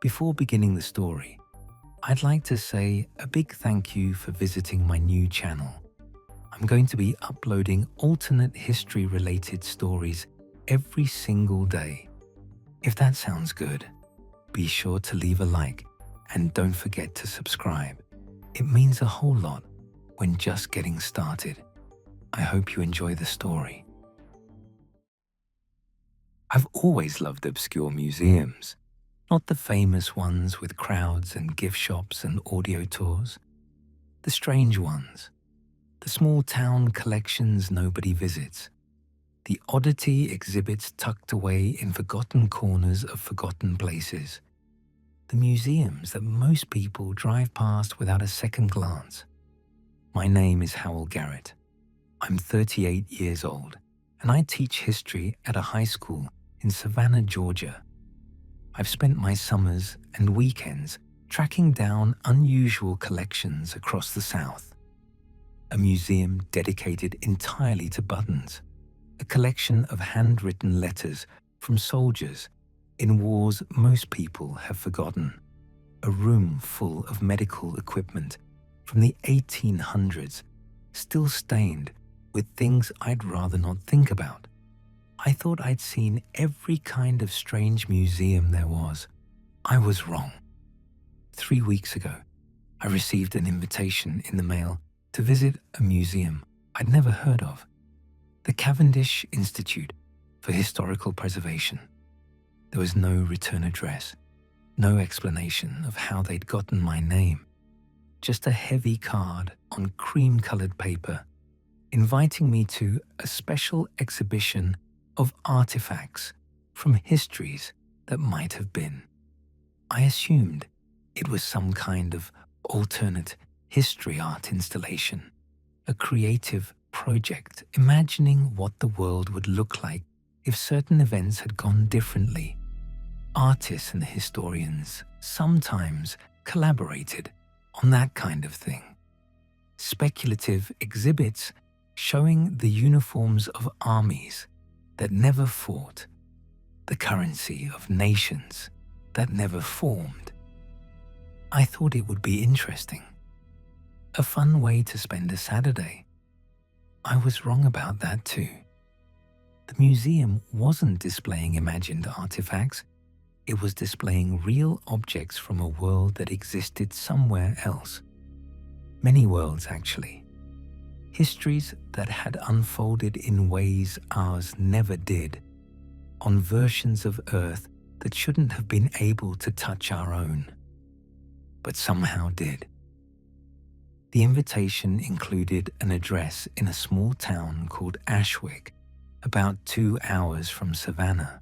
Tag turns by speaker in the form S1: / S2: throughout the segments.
S1: Before beginning the story, I'd like to say a big thank you for visiting my new channel. I'm going to be uploading alternate history-related stories every single day. If that sounds good, be sure to leave a like and don't forget to subscribe. It means a whole lot when just getting started. I hope you enjoy the story. I've always loved obscure museums, not the famous ones with crowds and gift shops and audio tours. The strange ones, the small town collections nobody visits, the oddity exhibits tucked away in forgotten corners of forgotten places, the museums that most people drive past without a second glance. My name is Howell Garrett. I'm 38 years old, and I teach history at a high school in Savannah, Georgia. I've spent my summers and weekends tracking down unusual collections across the South. A museum dedicated entirely to buttons, a collection of handwritten letters from soldiers in wars most people have forgotten, a room full of medical equipment from the 1800s, still stained with things I'd rather not think about. I thought I'd seen every kind of strange museum there was. I was wrong. 3 weeks ago, I received an invitation in the mail to visit a museum I'd never heard of, the Cavendish Institute for Historical Preservation. There was no return address, no explanation of how they'd gotten my name, just a heavy card on cream-colored paper inviting me to a special exhibition of artifacts from histories that might have been. I assumed it was some kind of alternate history art installation, a creative project imagining what the world would look like if certain events had gone differently. Artists and historians sometimes collaborated on that kind of thing. Speculative exhibits showing the uniforms of armies that never fought, the currency of nations that never formed. I thought it would be interesting, a fun way to spend a Saturday. I was wrong about that too. The museum wasn't displaying imagined artifacts, it was displaying real objects from a world that existed somewhere else. Many worlds, actually. Histories that had unfolded in ways ours never did, on versions of Earth that shouldn't have been able to touch our own, but somehow did. The invitation included an address in a small town called Ashwick, about 2 hours from Savannah.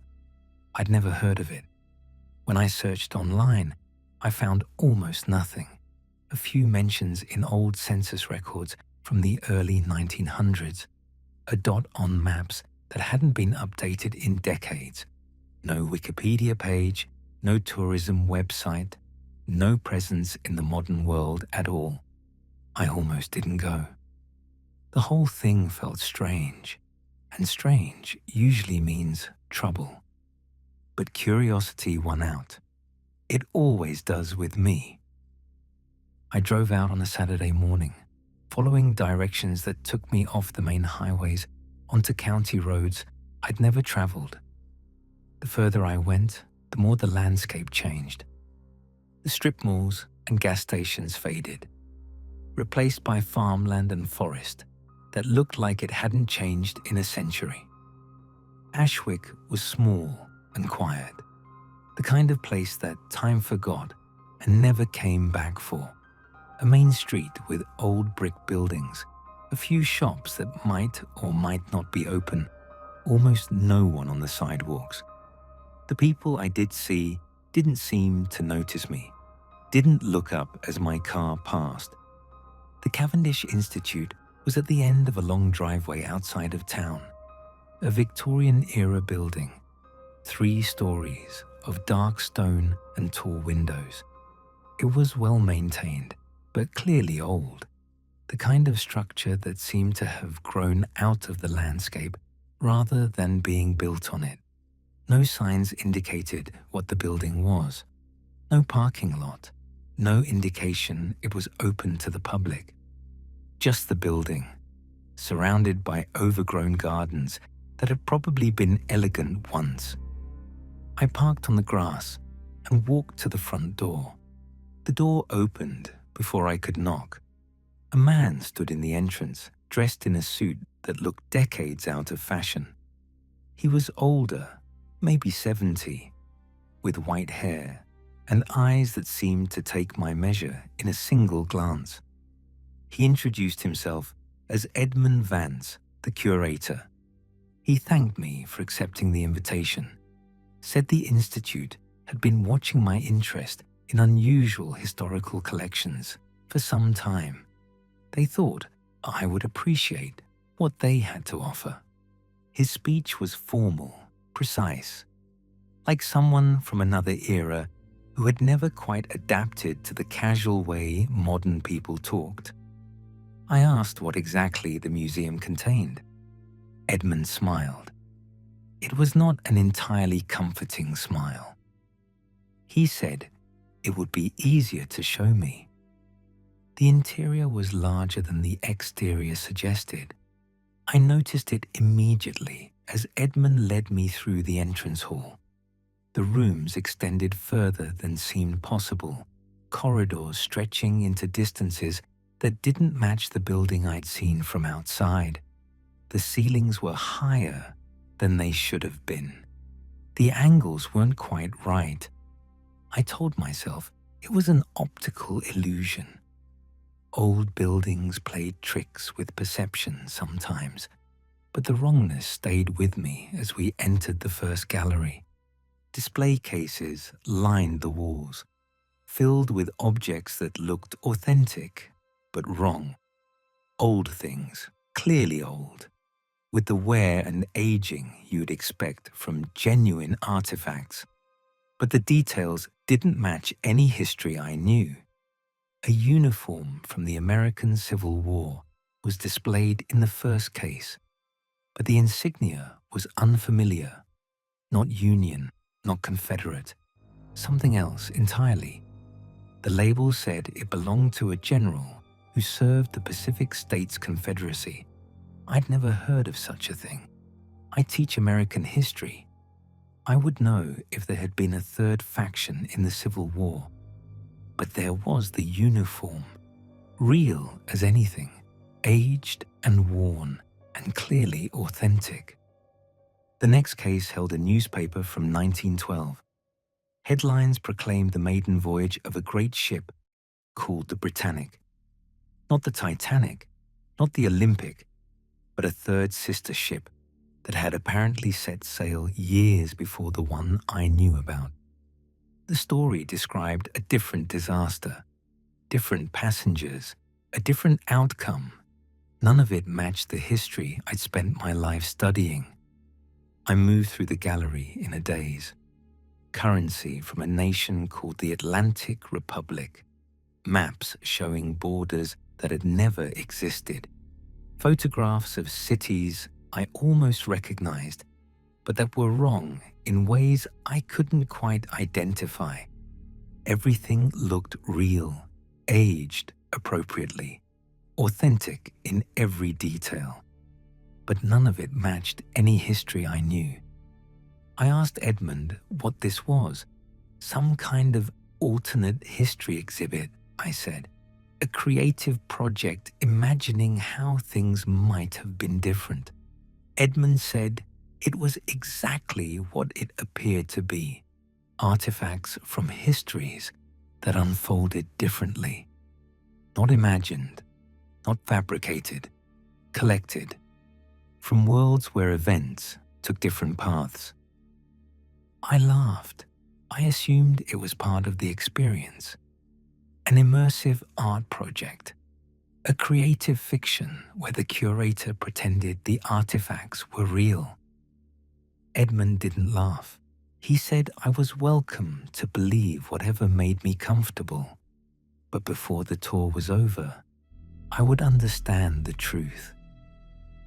S1: I'd never heard of it. When I searched online, I found almost nothing. A few mentions in old census records from the early 1900s, a dot on maps that hadn't been updated in decades. No Wikipedia page, no tourism website, no presence in the modern world at all. I almost didn't go. The whole thing felt strange, and strange usually means trouble. But curiosity won out. It always does with me. I drove out on a Saturday morning, following directions that took me off the main highways onto county roads I'd never traveled. The further I went, the more the landscape changed. The strip malls and gas stations faded, replaced by farmland and forest that looked like it hadn't changed in a century. Ashwick was small and quiet, the kind of place that time forgot and never came back for. A main street with old brick buildings, a few shops that might or might not be open, almost no one on the sidewalks. The people I did see didn't seem to notice me, didn't look up as my car passed. The Cavendish Institute was at the end of a long driveway outside of town, a Victorian-era building, 3 stories of dark stone and tall windows. It was well maintained, but clearly old, the kind of structure that seemed to have grown out of the landscape rather than being built on it. No signs indicated what the building was. No parking lot, no indication it was open to the public. Just the building, surrounded by overgrown gardens that had probably been elegant once. I parked on the grass and walked to the front door. The door opened before I could knock. A man stood in the entrance, dressed in a suit that looked decades out of fashion. He was older, maybe 70, with white hair and eyes that seemed to take my measure in a single glance. He introduced himself as Edmund Vance, the curator. He thanked me for accepting the invitation, said the Institute had been watching my interest in unusual historical collections for some time. They thought I would appreciate what they had to offer. His speech was formal, precise, like someone from another era who had never quite adapted to the casual way modern people talked. I asked what exactly the museum contained. Edmund smiled. It was not an entirely comforting smile. He said it would be easier to show me. The interior was larger than the exterior suggested. I noticed it immediately as Edmund led me through the entrance hall. The rooms extended further than seemed possible, corridors stretching into distances that didn't match the building I'd seen from outside. The ceilings were higher than they should have been. The angles weren't quite right. I told myself it was an optical illusion. Old buildings played tricks with perception sometimes, but the wrongness stayed with me as we entered the first gallery. Display cases lined the walls, filled with objects that looked authentic but wrong. Old things, clearly old, with the wear and aging you'd expect from genuine artifacts. But the details didn't match any history I knew. A uniform from the American Civil War was displayed in the first case, but the insignia was unfamiliar, not Union, not Confederate, something else entirely. The label said it belonged to a general who served the Pacific States Confederacy. I'd never heard of such a thing. I teach American history. I would know if there had been a third faction in the Civil War. But there was the uniform, real as anything, aged and worn, and clearly authentic. The next case held a newspaper from 1912. Headlines proclaimed the maiden voyage of a great ship called the Britannic. Not the Titanic, not the Olympic, but a third sister ship that had apparently set sail years before the one I knew about. The story described a different disaster, different passengers, a different outcome. None of it matched the history I'd spent my life studying. I moved through the gallery in a daze. Currency from a nation called the Atlantic Republic. Maps showing borders that had never existed. Photographs of cities I almost recognized, but that were wrong in ways I couldn't quite identify. Everything looked real, aged appropriately, authentic in every detail. But none of it matched any history I knew. I asked Edmund what this was. Some kind of alternate history exhibit, I said. A creative project imagining how things might have been different. Edmund said it was exactly what it appeared to be. Artifacts from histories that unfolded differently. Not imagined, not fabricated, collected. From worlds where events took different paths. I laughed. I assumed it was part of the experience. An immersive art project. A creative fiction where the curator pretended the artifacts were real. Edmund didn't laugh. He said I was welcome to believe whatever made me comfortable. But before the tour was over, I would understand the truth.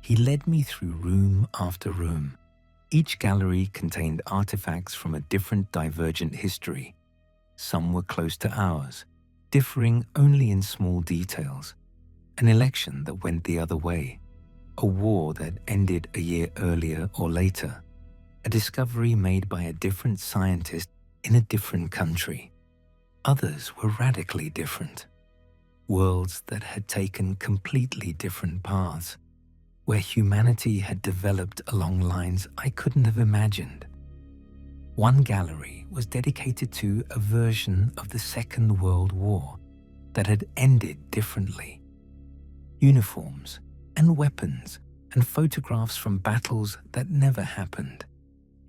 S1: He led me through room after room. Each gallery contained artifacts from a different divergent history. Some were close to ours, differing only in small details. An election that went the other way, a war that ended a year earlier or later, a discovery made by a different scientist in a different country. Others were radically different. Worlds that had taken completely different paths, where humanity had developed along lines I couldn't have imagined. One gallery was dedicated to a version of the Second World War that had ended differently. Uniforms and weapons and photographs from battles that never happened,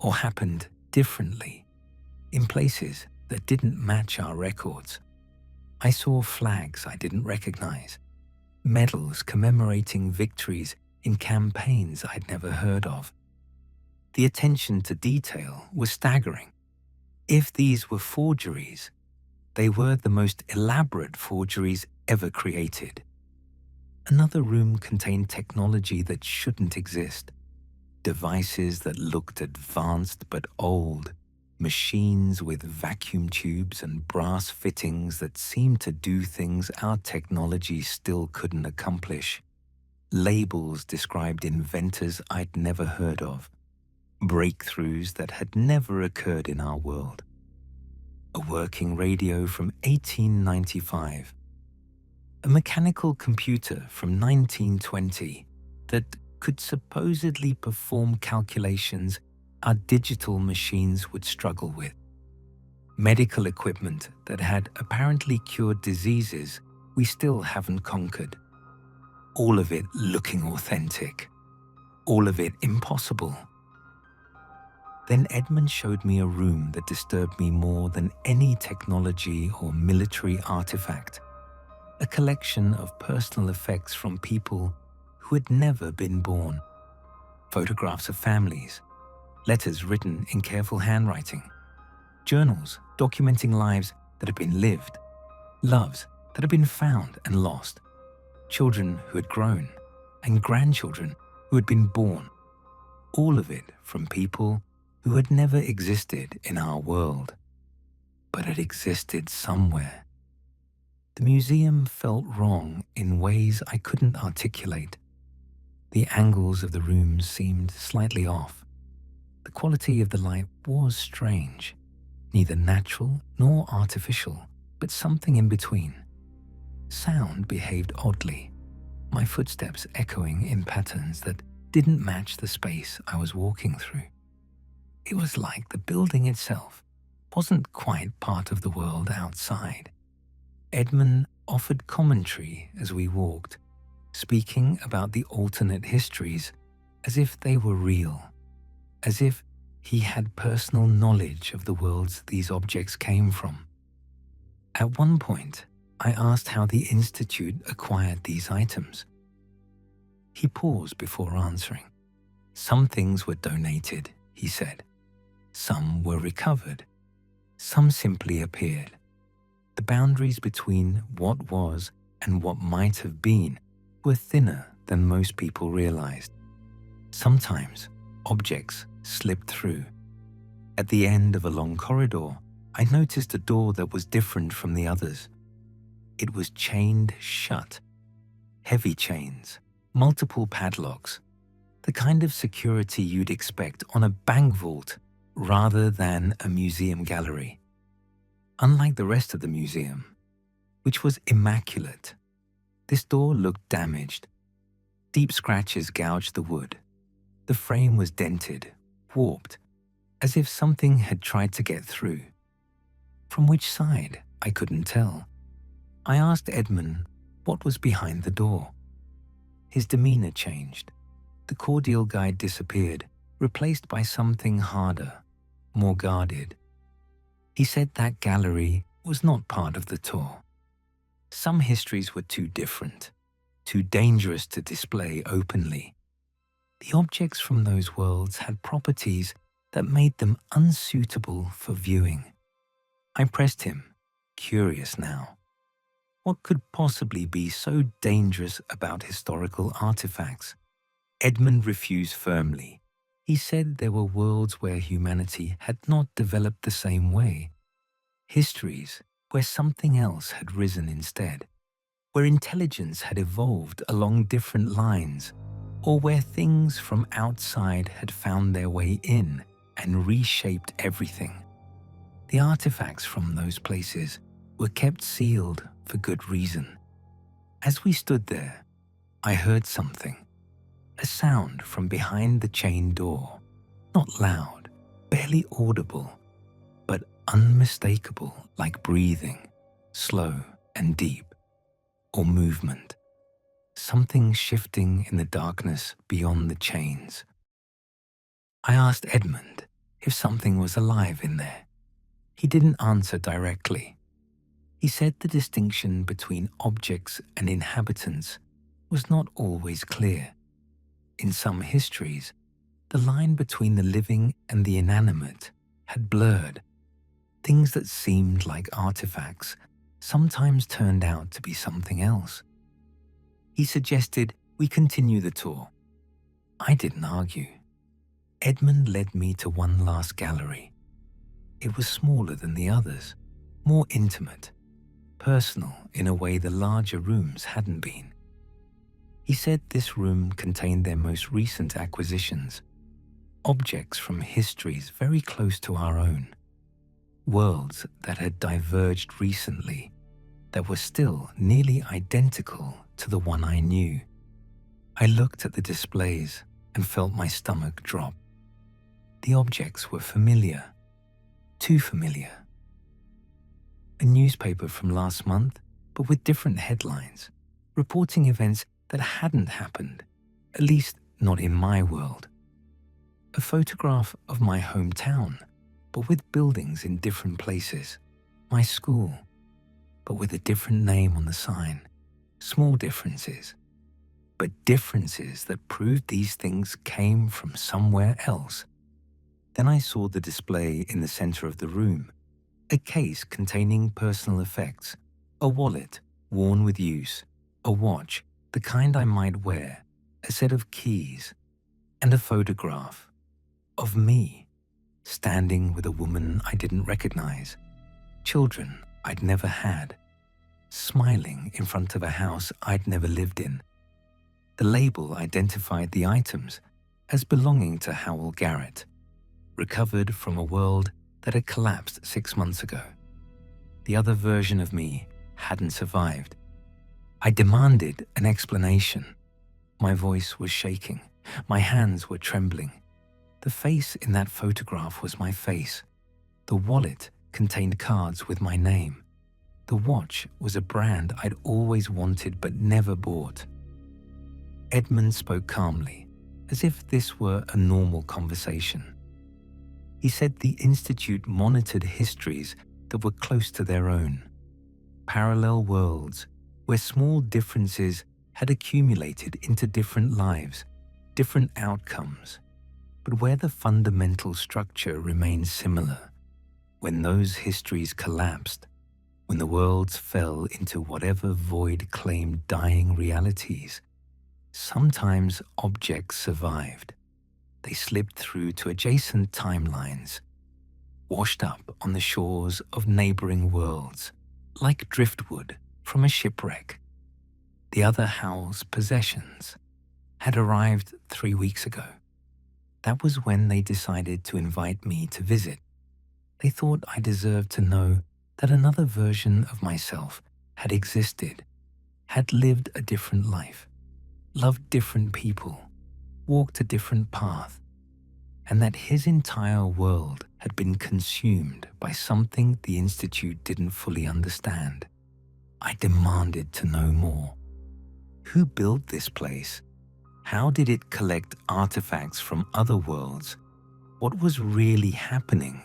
S1: or happened differently, in places that didn't match our records. I saw flags I didn't recognize, medals commemorating victories in campaigns I'd never heard of. The attention to detail was staggering. If these were forgeries, they were the most elaborate forgeries ever created. Another room contained technology that shouldn't exist. Devices that looked advanced but old. Machines with vacuum tubes and brass fittings that seemed to do things our technology still couldn't accomplish. Labels described inventors I'd never heard of. Breakthroughs that had never occurred in our world. A working radio from 1895. A mechanical computer from 1920 that could supposedly perform calculations our digital machines would struggle with. Medical equipment that had apparently cured diseases we still haven't conquered. All of it looking authentic. All of it impossible. Then Edmund showed me a room that disturbed me more than any technology or military artifact. A collection of personal effects from people who had never been born. Photographs of families, letters written in careful handwriting, journals documenting lives that had been lived, loves that had been found and lost, children who had grown, and grandchildren who had been born. All of it from people who had never existed in our world, but had existed somewhere. The museum felt wrong in ways I couldn't articulate. The angles of the rooms seemed slightly off. The quality of the light was strange, neither natural nor artificial, but something in between. Sound behaved oddly, my footsteps echoing in patterns that didn't match the space I was walking through. It was like the building itself wasn't quite part of the world outside. Edmund offered commentary as we walked, speaking about the alternate histories as if they were real, as if he had personal knowledge of the worlds these objects came from. At one point, I asked how the Institute acquired these items. He paused before answering. Some things were donated, he said. Some were recovered. Some simply appeared. The boundaries between what was and what might have been were thinner than most people realized. Sometimes, objects slipped through. At the end of a long corridor, I noticed a door that was different from the others. It was chained shut. Heavy chains, multiple padlocks, the kind of security you'd expect on a bank vault rather than a museum gallery. Unlike the rest of the museum, which was immaculate, this door looked damaged. Deep scratches gouged the wood. The frame was dented, warped, as if something had tried to get through. From which side, I couldn't tell. I asked Edmund what was behind the door. His demeanor changed. The cordial guide disappeared, replaced by something harder, more guarded. He said that gallery was not part of the tour. Some histories were too different, too dangerous to display openly. The objects from those worlds had properties that made them unsuitable for viewing. I pressed him, curious now. What could possibly be so dangerous about historical artifacts? Edmund refused firmly. He said there were worlds where humanity had not developed the same way. Histories where something else had risen instead, where intelligence had evolved along different lines, or where things from outside had found their way in and reshaped everything. The artifacts from those places were kept sealed for good reason. As we stood there, I heard something, a sound from behind the chained door, not loud, barely audible, but unmistakable, like breathing, slow and deep, or movement, something shifting in the darkness beyond the chains. I asked Edmund if something was alive in there. He didn't answer directly. He said the distinction between objects and inhabitants was not always clear. In some histories, the line between the living and the inanimate had blurred. Things that seemed like artifacts sometimes turned out to be something else. He suggested we continue the tour. I didn't argue. Edmund led me to one last gallery. It was smaller than the others, more intimate, personal in a way the larger rooms hadn't been. He said this room contained their most recent acquisitions, objects from histories very close to our own, worlds that had diverged recently that were still nearly identical to the one I knew. I looked at the displays and felt my stomach drop. The objects were familiar, too familiar. A newspaper from last month, but with different headlines, reporting events that hadn't happened, at least not in my world. A photograph of my hometown, but with buildings in different places. My school, but with a different name on the sign. Small differences, but differences that proved these things came from somewhere else. Then I saw the display in the center of the room, a case containing personal effects, a wallet worn with use, a watch, the kind I might wear, a set of keys, and a photograph of me, standing with a woman I didn't recognize, children I'd never had, smiling in front of a house I'd never lived in. The label identified the items as belonging to Howell Garrett, recovered from a world that had collapsed 6 months ago. The other version of me hadn't survived. I demanded an explanation. My voice was shaking. My hands were trembling. The face in that photograph was my face. The wallet contained cards with my name. The watch was a brand I'd always wanted but never bought. Edmund spoke calmly, as if this were a normal conversation. He said the Institute monitored histories that were close to their own, parallel worlds where small differences had accumulated into different lives, different outcomes, but where the fundamental structure remained similar. When those histories collapsed, when the worlds fell into whatever void claimed dying realities, sometimes objects survived. They slipped through to adjacent timelines, washed up on the shores of neighboring worlds, like driftwood from a shipwreck. The other Howell's possessions had arrived 3 weeks ago. That was when they decided to invite me to visit. They thought I deserved to know that another version of myself had existed, had lived a different life, loved different people, walked a different path, and that his entire world had been consumed by something the Institute didn't fully understand. I demanded to know more. Who built this place? How did it collect artifacts from other worlds? What was really happening?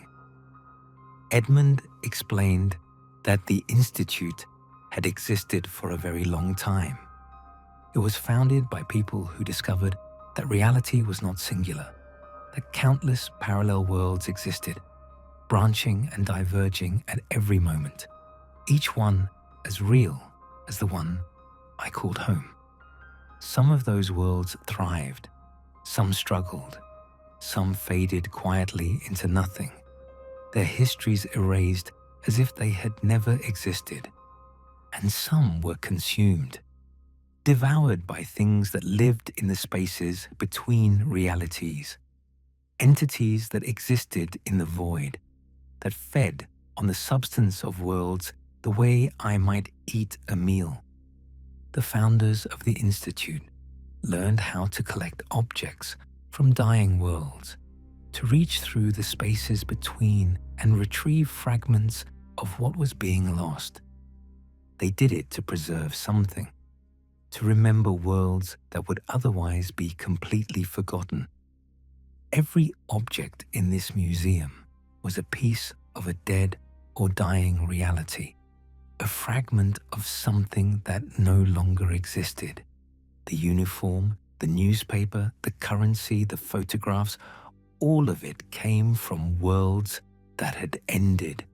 S1: Edmund explained that the Institute had existed for a very long time. It was founded by people who discovered that reality was not singular, that countless parallel worlds existed, branching and diverging at every moment, each one as real as the one I called home. Some of those worlds thrived, some struggled, some faded quietly into nothing, their histories erased as if they had never existed, and some were consumed, devoured by things that lived in the spaces between realities, entities that existed in the void, that fed on the substance of worlds the way I might eat a meal. The founders of the Institute learned how to collect objects from dying worlds, to reach through the spaces between and retrieve fragments of what was being lost. They did it to preserve something, to remember worlds that would otherwise be completely forgotten. Every object in this museum was a piece of a dead or dying reality, a fragment of something that no longer existed. The uniform, the newspaper, the currency, the photographs, all of it came from worlds that had ended.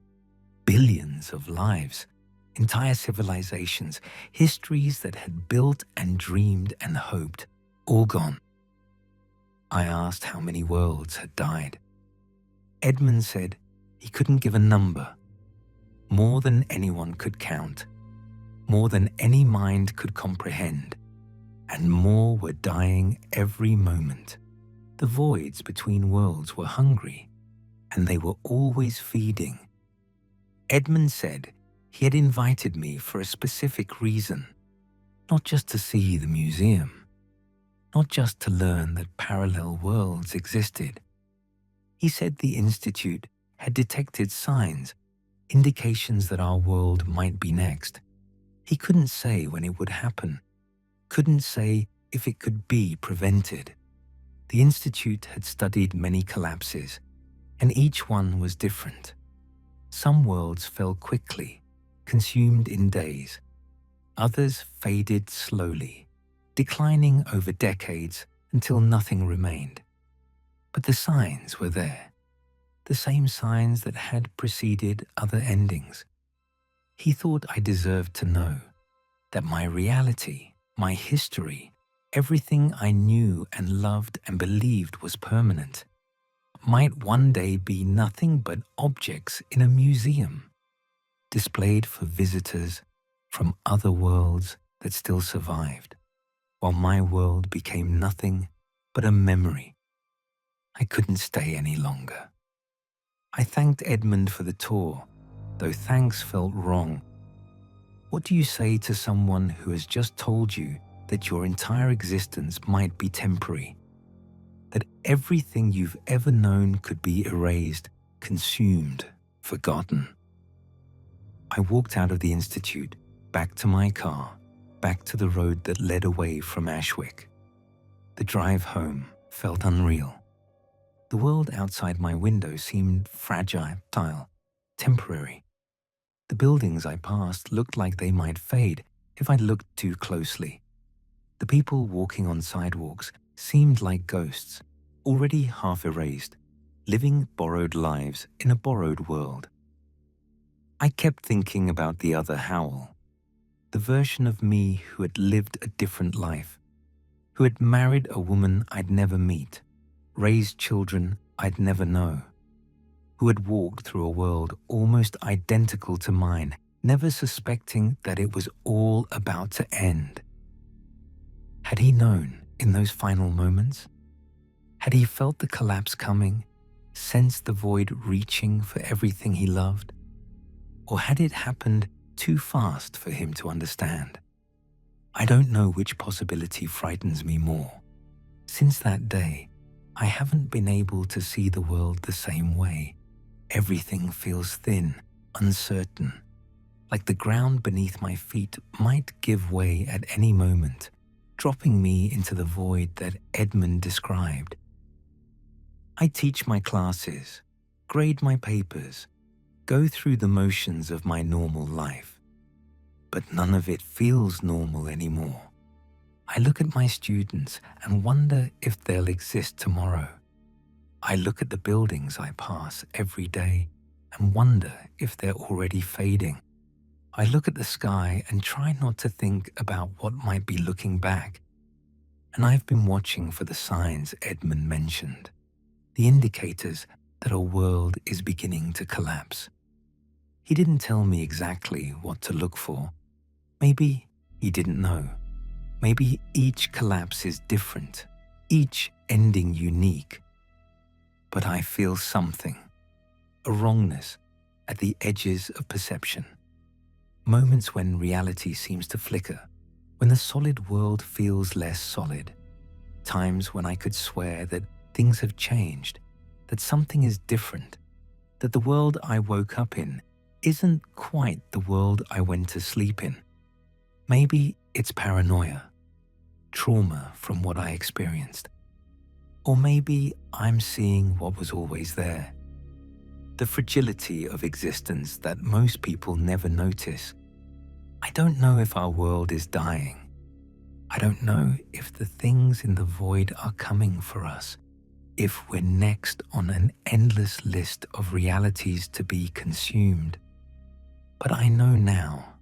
S1: Billions of lives, entire civilizations, histories that had built and dreamed and hoped, all gone. I asked how many worlds had died. Edmund said he couldn't give a number. More than anyone could count, more than any mind could comprehend, and more were dying every moment. The voids between worlds were hungry, and they were always feeding. Edmund said he had invited me for a specific reason, not just to see the museum, not just to learn that parallel worlds existed. He said the Institute had detected signs, indications that our world might be next. He couldn't say when it would happen, couldn't say if it could be prevented. The Institute had studied many collapses, and each one was different. Some worlds fell quickly, consumed in days. Others faded slowly, declining over decades until nothing remained. But the signs were there, the same signs that had preceded other endings. He thought I deserved to know that my reality, my history, everything I knew and loved and believed was permanent, might one day be nothing but objects in a museum, displayed for visitors from other worlds that still survived, while my world became nothing but a memory. I couldn't stay any longer. I thanked Edmund for the tour, though thanks felt wrong. What do you say to someone who has just told you that your entire existence might be temporary, that everything you've ever known could be erased, consumed, forgotten? I walked out of the Institute, back to my car, back to the road that led away from Ashwick. The drive home felt unreal. The world outside my window seemed fragile, temporary. The buildings I passed looked like they might fade if I looked too closely. The people walking on sidewalks seemed like ghosts, already half erased, living borrowed lives in a borrowed world. I kept thinking about the other Howell, the version of me who had lived a different life, who had married a woman I'd never meet, raised children I'd never know, who had walked through a world almost identical to mine, never suspecting that it was all about to end. Had he known in those final moments? Had he felt the collapse coming, sensed the void reaching for everything he loved? Or had it happened too fast for him to understand? I don't know which possibility frightens me more. Since that day, I haven't been able to see the world the same way. Everything feels thin, uncertain, like the ground beneath my feet might give way at any moment, dropping me into the void that Edmund described. I teach my classes, grade my papers, go through the motions of my normal life, but none of it feels normal anymore. I look at my students and wonder if they'll exist tomorrow. I look at the buildings I pass every day and wonder if they're already fading. I look at the sky and try not to think about what might be looking back. And I've been watching for the signs Edmund mentioned, the indicators that a world is beginning to collapse. He didn't tell me exactly what to look for. Maybe he didn't know. Maybe each collapse is different, each ending unique. But I feel something, a wrongness at the edges of perception. Moments when reality seems to flicker, when the solid world feels less solid. Times when I could swear that things have changed, that something is different, that the world I woke up in isn't quite the world I went to sleep in. Maybe it's paranoia, trauma from what I experienced. Or maybe I'm seeing what was always there. The fragility of existence that most people never notice. I don't know if our world is dying. I don't know if the things in the void are coming for us, if we're next on an endless list of realities to be consumed. But I know now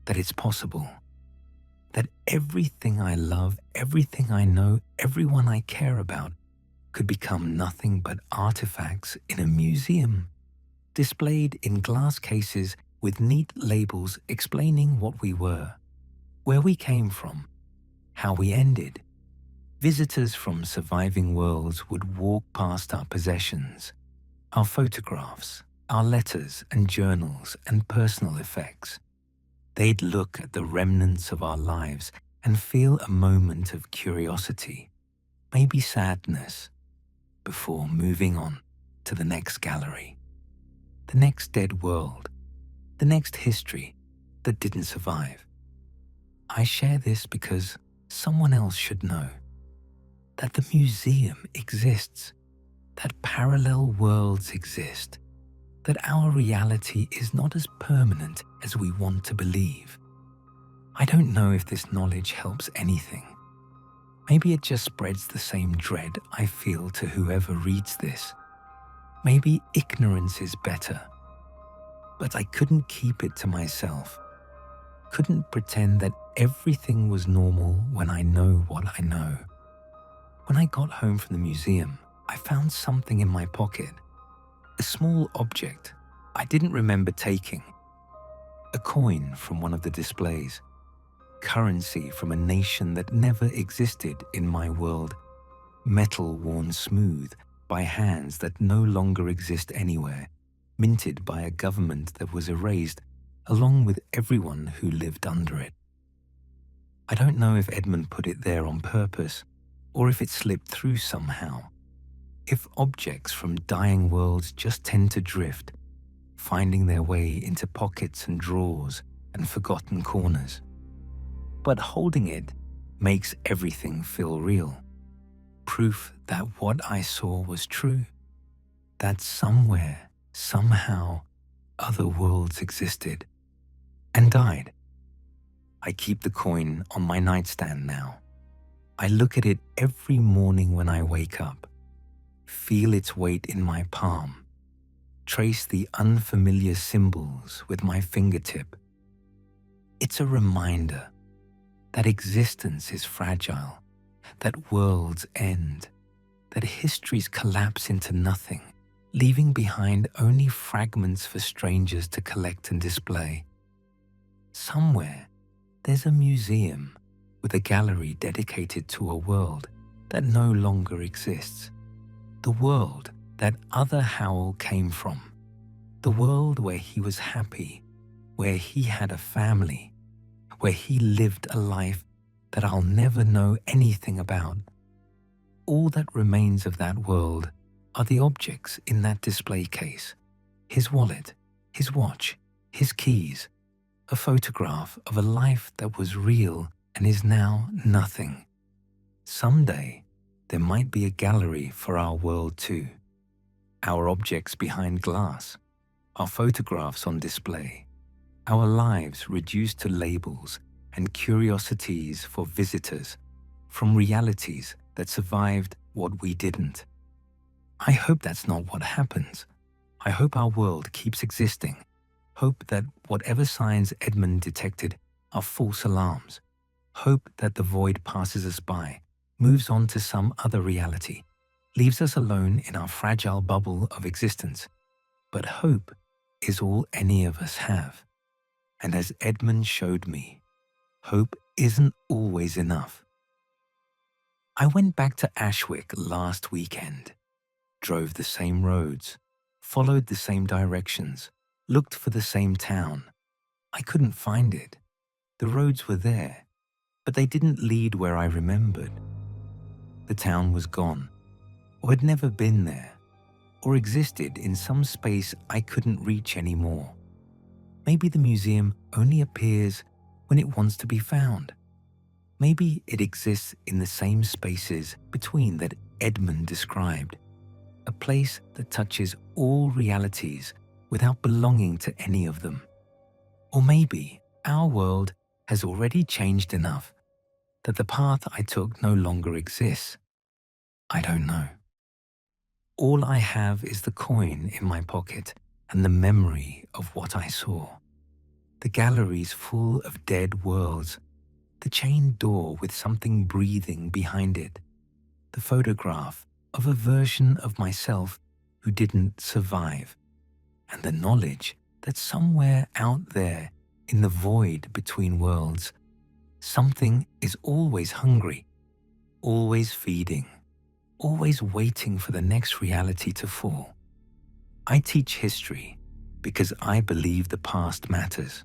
S1: that it's possible, that everything I love, everything I know, everyone I care about could become nothing but artifacts in a museum, displayed in glass cases with neat labels explaining what we were, where we came from, how we ended. Visitors from surviving worlds would walk past our possessions, our photographs, our letters and journals and personal effects. They'd look at the remnants of our lives and feel a moment of curiosity, maybe sadness, before moving on to the next gallery, the next dead world, the next history that didn't survive. I share this because someone else should know that the museum exists, that parallel worlds exist, that our reality is not as permanent as we want to believe. I don't know if this knowledge helps anything. Maybe it just spreads the same dread I feel to whoever reads this. Maybe ignorance is better. But I couldn't keep it to myself. Couldn't pretend that everything was normal when I know what I know. When I got home from the museum, I found something in my pocket. A small object I didn't remember taking. A coin from one of the displays. Currency from a nation that never existed in my world. Metal worn smooth by hands that no longer exist anywhere. Minted by a government that was erased, along with everyone who lived under it. I don't know if Edmund put it there on purpose, or if it slipped through somehow. If objects from dying worlds just tend to drift, finding their way into pockets and drawers and forgotten corners. But holding it makes everything feel real. Proof that what I saw was true. That somewhere, somehow, other worlds existed and died. I keep the coin on my nightstand now. I look at it every morning when I wake up, feel its weight in my palm, trace the unfamiliar symbols with my fingertip. It's a reminder that existence is fragile, that worlds end, that histories collapse into nothing, leaving behind only fragments for strangers to collect and display. Somewhere, there's a museum with a gallery dedicated to a world that no longer exists. The world that other Howell came from. The world where he was happy, where he had a family, where he lived a life that I'll never know anything about. All that remains of that world are the objects in that display case. His wallet, his watch, his keys, a photograph of a life that was real and is now nothing. Someday, there might be a gallery for our world too. Our objects behind glass, our photographs on display, our lives reduced to labels and curiosities for visitors from realities that survived what we didn't. I hope that's not what happens. I hope our world keeps existing. Hope that whatever signs Edmund detected are false alarms. Hope that the void passes us by, moves on to some other reality, leaves us alone in our fragile bubble of existence. But hope is all any of us have. And as Edmund showed me, hope isn't always enough. I went back to Ashwick last weekend, drove the same roads, followed the same directions, looked for the same town. I couldn't find it. The roads were there, but they didn't lead where I remembered. The town was gone, or had never been there, or existed in some space I couldn't reach anymore. Maybe the museum only appears when it wants to be found. Maybe it exists in the same spaces between that Edmund described, a place that touches all realities without belonging to any of them. Or maybe our world has already changed enough that the path I took no longer exists. I don't know. All I have is the coin in my pocket and the memory of what I saw. The galleries full of dead worlds, the chained door with something breathing behind it, the photograph of a version of myself who didn't survive, and the knowledge that somewhere out there in the void between worlds, something is always hungry, always feeding, always waiting for the next reality to fall. I teach history because I believe the past matters.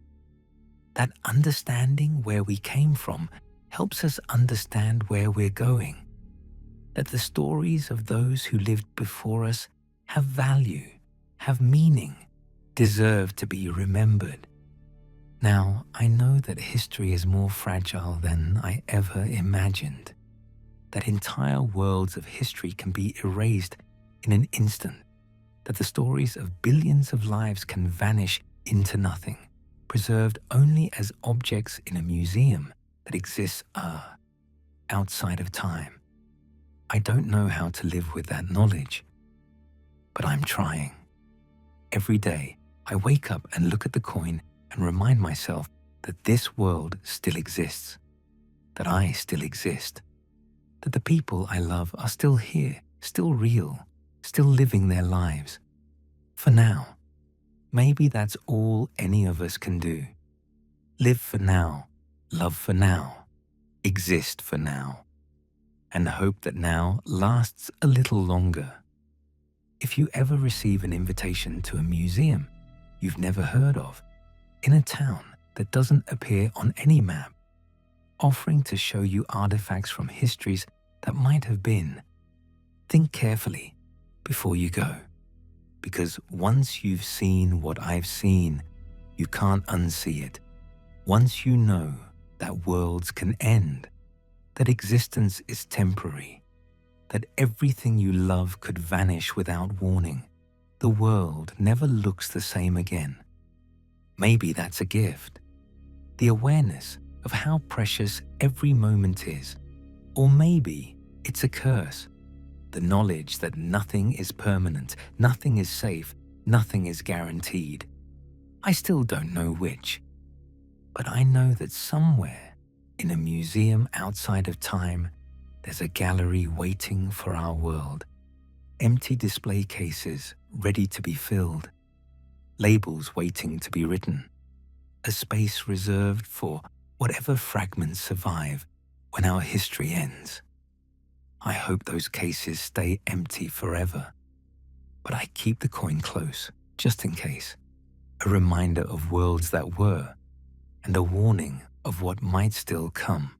S1: That understanding where we came from helps us understand where we're going. That the stories of those who lived before us have value, have meaning, deserve to be remembered. Now, I know that history is more fragile than I ever imagined. That entire worlds of history can be erased in an instant. That the stories of billions of lives can vanish into nothing, preserved only as objects in a museum that exists outside of time. I don't know how to live with that knowledge, but I'm trying. Every day, I wake up and look at the coin and remind myself that this world still exists, that I still exist, that the people I love are still here, still real, still living their lives. For now. Maybe that's all any of us can do. Live for now, love for now, exist for now, and hope that now lasts a little longer. If you ever receive an invitation to a museum you've never heard of, in a town that doesn't appear on any map, offering to show you artifacts from histories that might have been, think carefully before you go. Because once you've seen what I've seen, you can't unsee it. Once you know that worlds can end, that existence is temporary, that everything you love could vanish without warning, the world never looks the same again. Maybe that's a gift. The awareness of how precious every moment is. Or maybe it's a curse. The knowledge that nothing is permanent, nothing is safe, nothing is guaranteed. I still don't know which. But I know that somewhere, in a museum outside of time, there's a gallery waiting for our world. Empty display cases ready to be filled. Labels waiting to be written. A space reserved for whatever fragments survive when our history ends. I hope those cases stay empty forever. But I keep the coin close, just in case. A reminder of worlds that were, and a warning of what might still come.